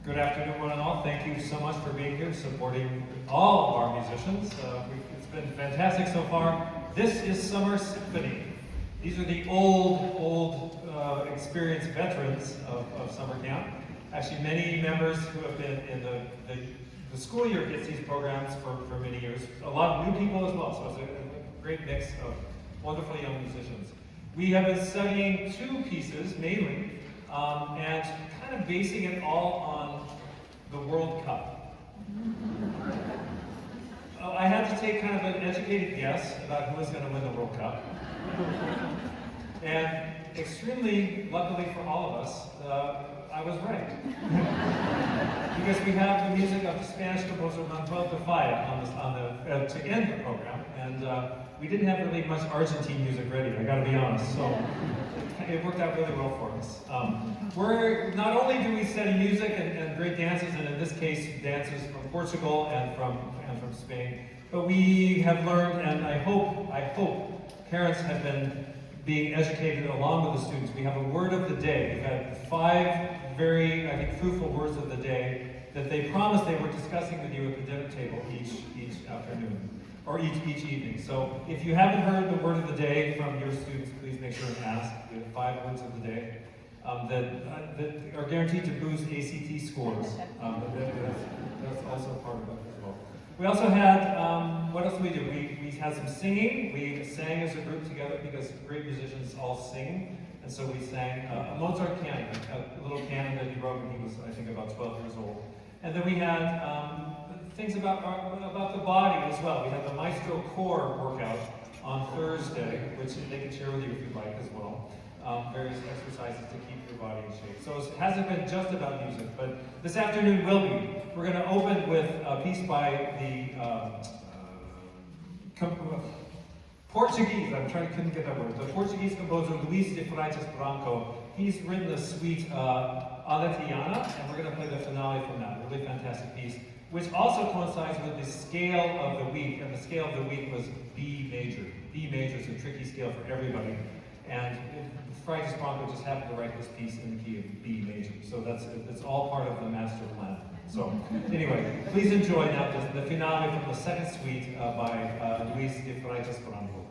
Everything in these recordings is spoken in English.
Good afternoon, one and all. Thank you so much for being here, supporting all of our musicians. It's been fantastic so far. This is Summer Symphony. These are the old, experienced veterans of summer camp. Actually, many members who have been in the school year gets these programs for many years. A lot of new people as well, so it's a great mix of wonderful young musicians. We have been studying two pieces, mainly, and kind of basing it all on the World Cup. I had to take kind of an educated guess about who was going to win the World Cup. And extremely luckily for all of us, I was right. Because we have the music of the Spanish composer Manuel de Falla to end the program, and we didn't have really much Argentine music ready, I gotta be honest, so it worked out really well for us. Not only do we study music and great dances, and in this case, dances from Portugal and from Spain, but we have learned, and I hope parents have been being educated along with the students. We have a word of the day. We've had 5 very, I think, fruitful words of the day that they promised they were discussing with you at the dinner table each afternoon, or each evening. So if you haven't heard the word of the day from your students, please make sure and ask. We have 5 words of the day that are guaranteed to boost ACT scores. That's also part of it as well. We also had, what else did we do? We had some singing. We sang as a group together because great musicians all sing. And so we sang a Mozart canon, a little canon that he wrote when he was, I think, about 12 years old. And then we had things about the body as well. We had the Maestro Core workout on Thursday, which they can share with you if you'd like as well. Various exercises to keep your body in shape. So it hasn't been just about music, but this afternoon will be. We're going to open with a piece by the Portuguese, couldn't get that word, the Portuguese composer Luís de Freitas Branco. He's written the suite Aletiana, and we're going to play the finale from that. Really fantastic piece, which also coincides with the scale of the week, and the scale of the week was B major. B major is a tricky scale for everybody. And Freitas Branco just happened to write this piece in the key of B major. So it's all part of the master plan. So anyway, please enjoy now the finale from the second suite by Luís de Freitas Branco.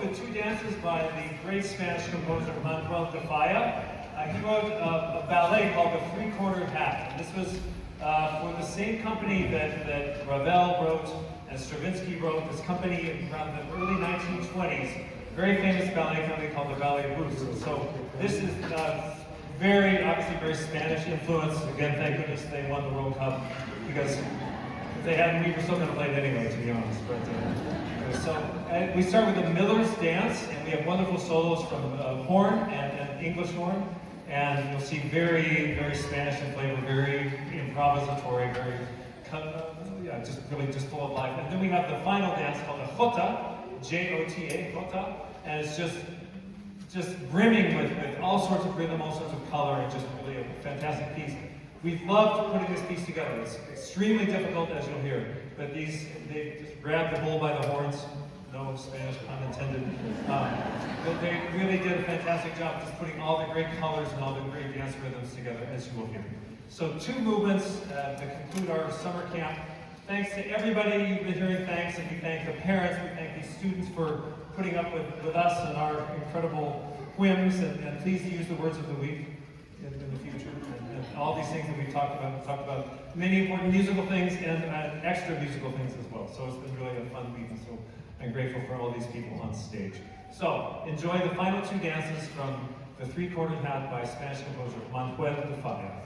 the two dances by the great Spanish composer Manuel de Falla. He wrote a ballet called The Three-Cornered Hat. And this was for the same company that Ravel wrote and Stravinsky wrote, this company around the early 1920s, very famous ballet company called the Ballet Russe. So this is obviously very Spanish influence. Again, thank goodness they won the World Cup, because if they hadn't, we were still going to play it anyway, to be honest. But we start with the Miller's Dance, and we have wonderful solos from horn and English horn, and you'll see very, very Spanish in flavor, very improvisatory, very just full of life. And then we have the final dance called the Jota, J-O-T-A, Jota, and it's just brimming with all sorts of rhythm, all sorts of color, and just really a fantastic piece. We've loved putting this piece together. It's extremely difficult, as you'll hear, but they just grab the bull by the horns, no Spanish pun intended. But they really did a fantastic job just putting all the great colors and all the great dance rhythms together, as you will hear. So 2 movements to conclude our summer camp. Thanks to everybody. You've been hearing thanks, and we thank the parents, we thank these students for putting up with us and our incredible whims, and please use the words of the week in the future. And all these things that we've talked about. We've talked about many important musical things and extra musical things as well. So it's been really a fun week, and so I'm grateful for all these people on stage. So enjoy the final 2 dances from The Three-Cornered Hat by Spanish composer Manuel de Falla.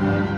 Thank you.